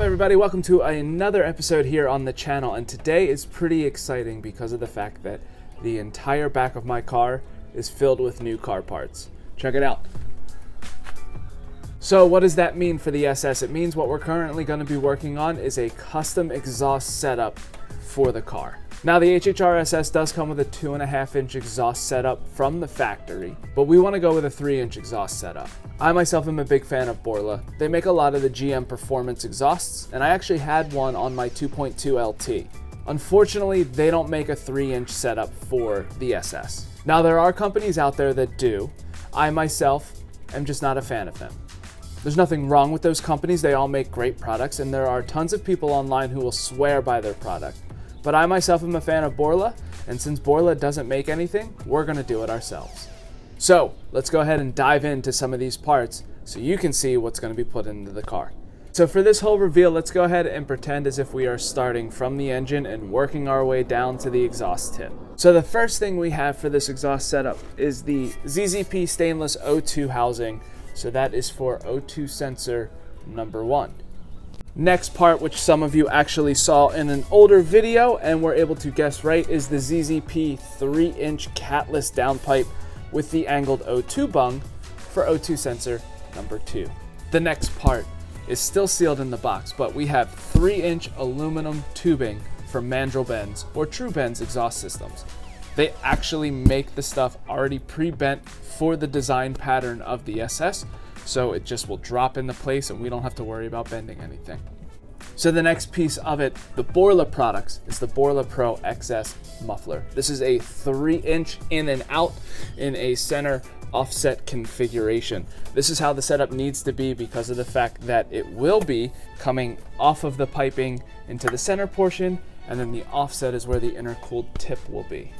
everybody, welcome to another episode here on the channel, and today is pretty exciting because of the fact that the entire back of my car is filled with new car parts. Check it out. So what does that mean for the SS? It means what we're currently going to be working on is a custom exhaust setup for the car. Now the HHR SS does come with a 2.5-inch exhaust setup from the factory, but we want to go with a 3-inch exhaust setup. I myself am a big fan of Borla. They make a lot of the GM performance exhausts, and I actually had one on my 2.2 LT. Unfortunately, they don't make a 3-inch setup for the SS. Now there are companies out there that do. I myself am just not a fan of them. There's nothing wrong with those companies. They all make great products, and there are tons of people online who will swear by their product. But I myself am a fan of Borla, and since Borla doesn't make anything, we're gonna do it ourselves. So let's go ahead and dive into some of these parts so you can see what's gonna be put into the car. So for this whole reveal, let's go ahead and pretend as if we are starting from the engine and working our way down to the exhaust tip. So the first thing we have for this exhaust setup is the ZZP stainless O2 housing. So that is for O2 sensor number 1. Next part, which some of you actually saw in an older video and were able to guess right, is the ZZP 3-inch catless downpipe with the angled O2 bung for O2 sensor number 2. The next part is still sealed in the box, but we have 3-inch aluminum tubing for mandrel bends or true bends exhaust systems. They actually make the stuff already pre-bent for the design pattern of the SS, so it just will drop into place and we don't have to worry about bending anything. So the next piece of it, the Borla products, is the Borla Pro XS muffler. This is a 3-inch in and out in a center offset configuration. This is how the setup needs to be because of the fact that it will be coming off of the piping into the center portion, and then the offset is where the intercooled tip will be.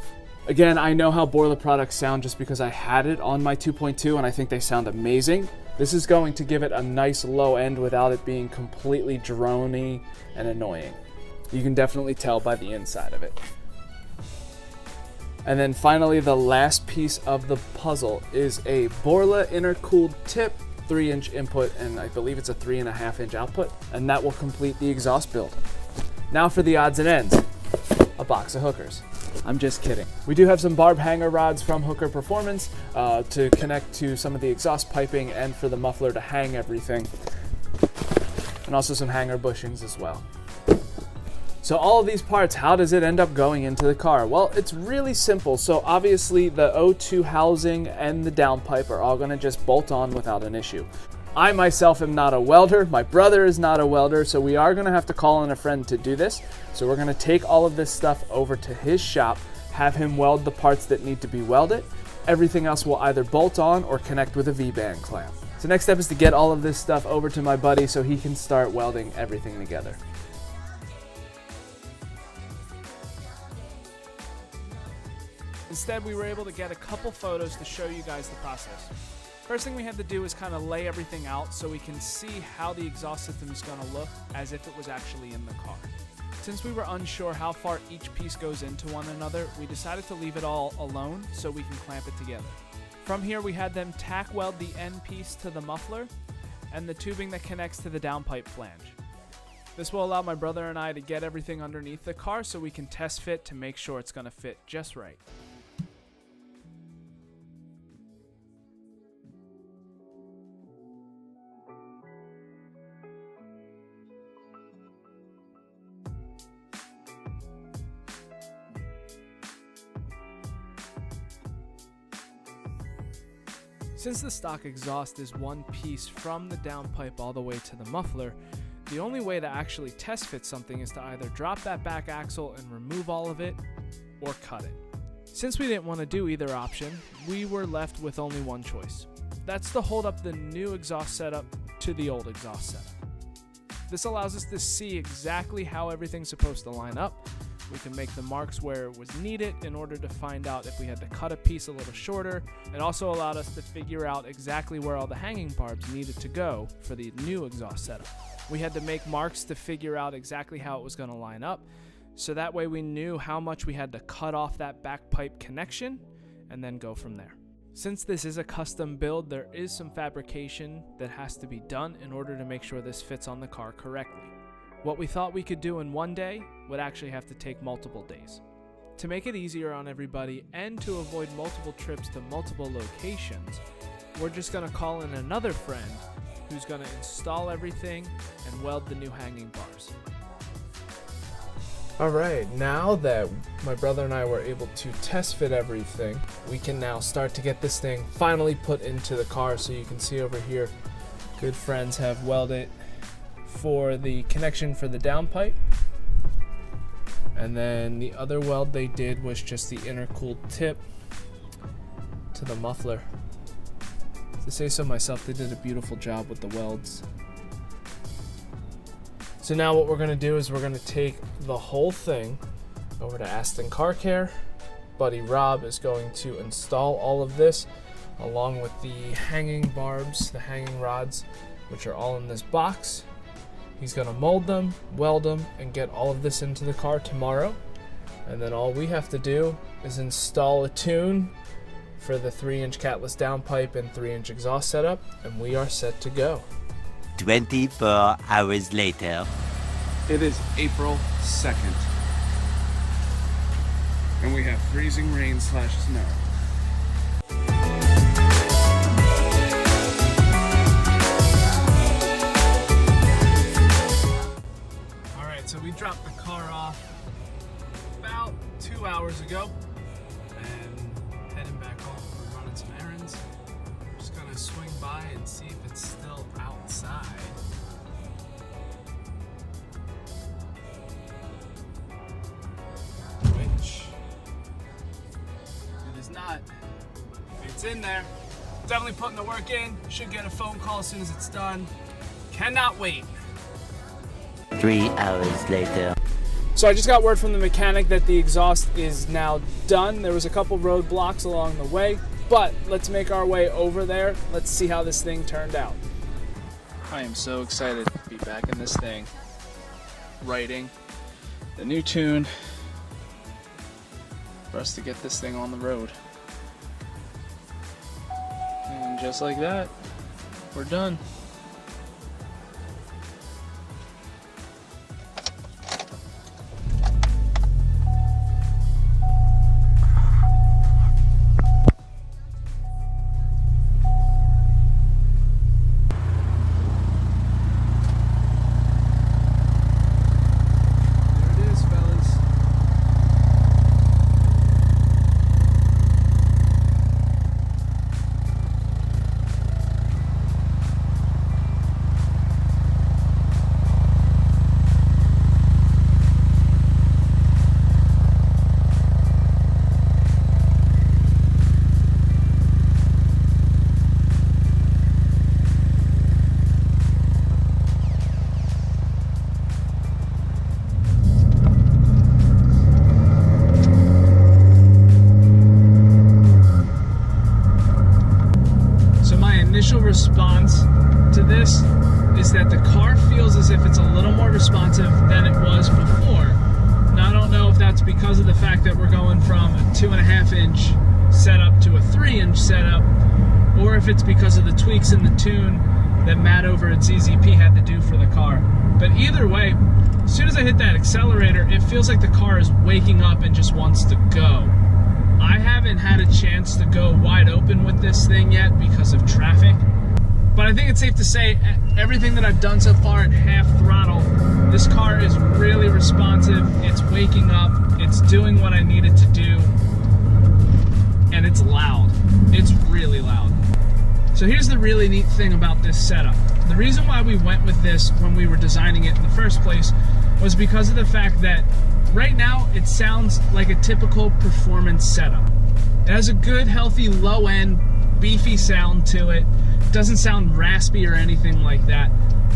Again, I know how Borla products sound just because I had it on my 2.2 and I think they sound amazing. This is going to give it a nice low end without it being completely drony and annoying. You can definitely tell by the inside of it. And then finally, the last piece of the puzzle is a Borla intercooled tip, 3-inch input, and I believe it's a 3.5-inch output, and that will complete the exhaust build. Now for the odds and ends, a box of hookers. I'm just kidding. We do have some barb hanger rods from Hooker Performance to connect to some of the exhaust piping and for the muffler to hang everything. And also some hanger bushings as well. So all of these parts, how does it end up going into the car? Well, it's really simple. So obviously the O2 housing and the downpipe are all gonna just bolt on without an issue. I myself am not a welder, my brother is not a welder, so we are gonna have to call in a friend to do this. So we're gonna take all of this stuff over to his shop, have him weld the parts that need to be welded. Everything else will either bolt on or connect with a V-band clamp. So next step is to get all of this stuff over to my buddy so he can start welding everything together. Instead, we were able to get a couple photos to show you guys the process. First thing we had to do is kind of lay everything out so we can see how the exhaust system is going to look as if it was actually in the car. Since we were unsure how far each piece goes into one another, we decided to leave it all alone so we can clamp it together. From here, we had them tack weld the end piece to the muffler and the tubing that connects to the downpipe flange. This will allow my brother and I to get everything underneath the car so we can test fit to make sure it's going to fit just right. Since the stock exhaust is one piece from the downpipe all the way to the muffler, the only way to actually test fit something is to either drop that back axle and remove all of it, or cut it. Since we didn't want to do either option, we were left with only one choice. That's to hold up the new exhaust setup to the old exhaust setup. This allows us to see exactly how everything's supposed to line up. We can make the marks where it was needed in order to find out if we had to cut a piece a little shorter. It also allowed us to figure out exactly where all the hanging barbs needed to go for the new exhaust setup. We had to make marks to figure out exactly how it was going to line up, so that way we knew how much we had to cut off that back pipe connection and then go from there. Since this is a custom build, there is some fabrication that has to be done in order to make sure this fits on the car correctly. What we thought we could do in one day would actually have to take multiple days. To make it easier on everybody and to avoid multiple trips to multiple locations, we're just going to call in another friend who's going to install everything and weld the new hanging bars. Alright, now that my brother and I were able to test fit everything, we can now start to get this thing finally put into the car. So you can see over here, good friends have welded for the connection for the downpipe. And then the other weld they did was just the intercooled tip to the muffler. To say so myself, they did a beautiful job with the welds. So now what we're going to do is we're going to take the whole thing over to Aston Car Care. Buddy Rob is going to install all of this along with the hanging barbs, the hanging rods, which are all in this box. He's going to mold them, weld them, and get all of this into the car tomorrow. And then all we have to do is install a tune for the 3-inch catless downpipe and 3-inch exhaust setup, and we are set to go. 24 hours later. It is April 2nd, and we have freezing rain / snow. Alright, so we dropped the car off about 2 hours ago, and heading back home. We're running some errands. Just gonna swing by and see if it's still outside. Which it is not. It's in there. Definitely putting the work in. Should get a phone call as soon as it's done. Cannot wait. 3 hours later. So I just got word from the mechanic that the exhaust is now done. There was a couple roadblocks along the way, but let's make our way over there. Let's see how this thing turned out. I am so excited to be back in this thing, writing the new tune for us to get this thing on the road. And just like that, we're done. Initial response to this is that the car feels as if it's a little more responsive than it was before. Now I don't know if that's because of the fact that we're going from a 2.5-inch setup to a 3-inch setup, or if it's because of the tweaks in the tune that Matt over at ZZP had to do for the car. But either way, as soon as I hit that accelerator, it feels like the car is waking up and just wants to go. I haven't had a chance to go wide open with this thing yet because of traffic, but I think it's safe to say everything that I've done so far at half throttle, this car is really responsive, it's waking up, it's doing what I need it to do, and it's loud. It's really loud. So here's the really neat thing about this setup. The reason why we went with this when we were designing it in the first place was because of the fact that right now it sounds like a typical performance setup. It has a good, healthy, low-end, beefy sound to it. It doesn't sound raspy or anything like that.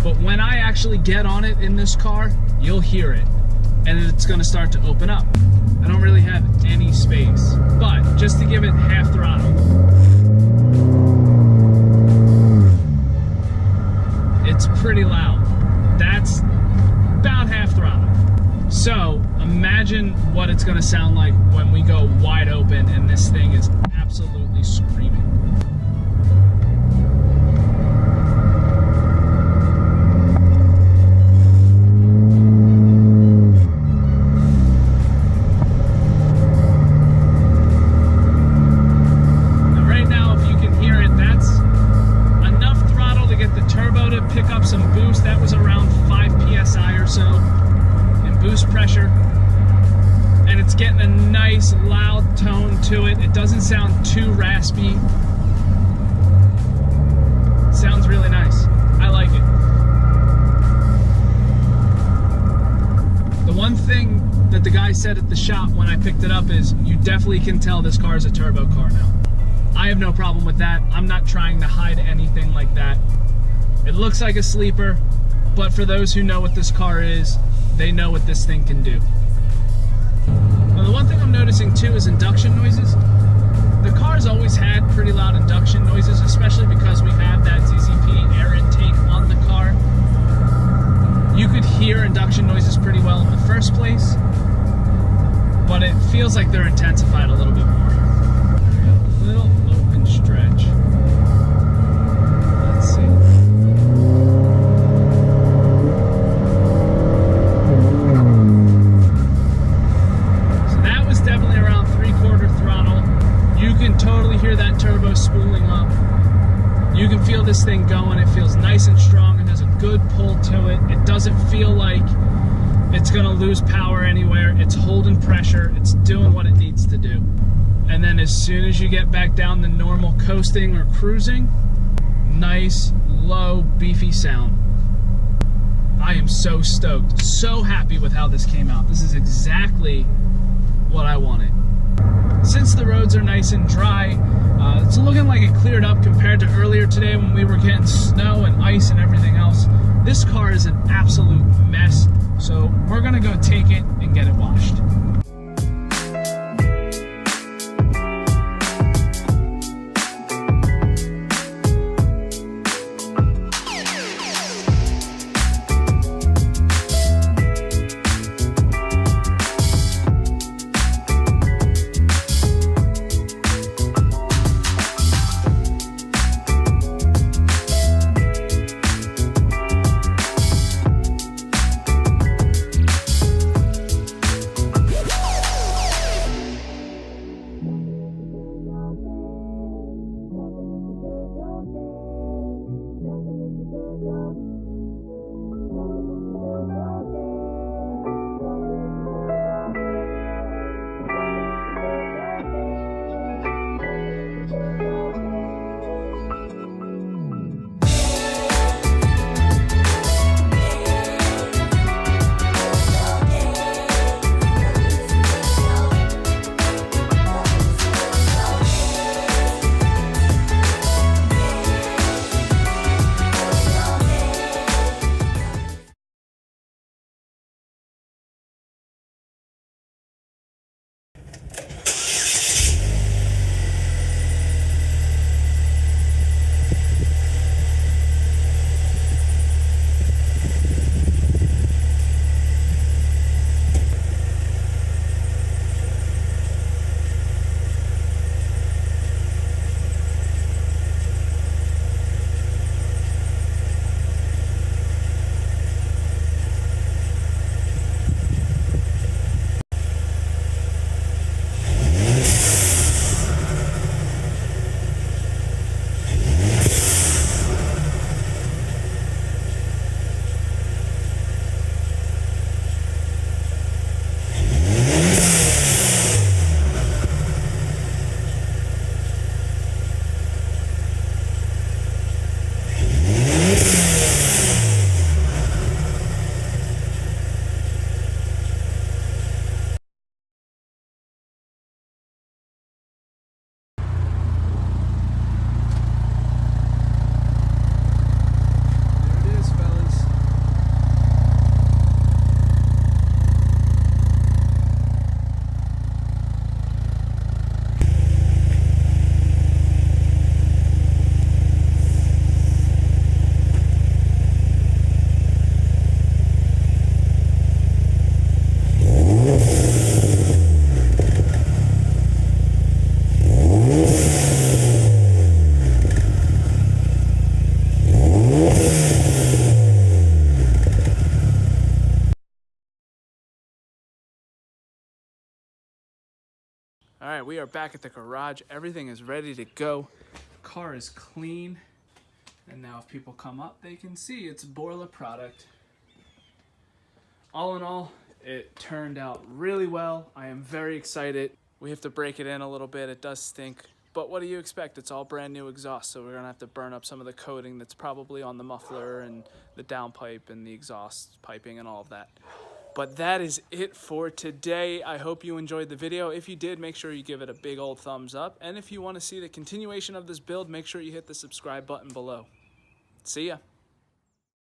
But when I actually get on it in this car, you'll hear it. And it's going to start to open up. I don't really have any space. But just to give it half throttle, it's pretty loud. That's about half throttle. So imagine what it's going to sound like when we go wide open and this thing is absolutely screaming. to pick up some boost. That was around 5 psi or so in boost pressure. And it's getting a nice loud tone to it. It doesn't sound too raspy. It sounds really nice. I like it. The one thing that the guy said at the shop when I picked it up is you definitely can tell this car is a turbo car now. I have no problem with that. I'm not trying to hide anything like that. It looks like a sleeper, but for those who know what this car is, they know what this thing can do. Now, the one thing I'm noticing too is induction noises. The car's always had pretty loud induction noises, especially because we have that ZZP air intake on the car. You could hear induction noises pretty well in the first place, but it feels like they're intensified a little bit more. A little open stretch. Let's see. So that was definitely around 3/4 throttle. You can totally hear that turbo spooling up. You can feel this thing going. It feels nice and strong and has a good pull to it. It doesn't feel like it's gonna lose power anywhere. It's holding pressure. It's doing what it needs to do. And then as soon as you get back down to normal coasting or cruising, nice, low, beefy sound. I am so stoked, so happy with how this came out. This is exactly what I wanted. Since the roads are nice and dry, it's looking like it cleared up compared to earlier today when we were getting snow and ice and everything else. This car is an absolute mess, so we're gonna go take it and get it washed. All right, we are back at the garage. Everything is ready to go. Car is clean And now if people come up, they can see it's Borla product. All in all, it turned out really well. I am very excited. We have to break it in a little bit. It does stink. But what do you expect? It's all brand new exhaust, so we're gonna have to burn up some of the coating that's probably on the muffler and the downpipe and the exhaust piping and all of that. But that is it for today. I hope you enjoyed the video. If you did, make sure you give it a big old thumbs up. And if you want to see the continuation of this build, make sure you hit the subscribe button below. See ya.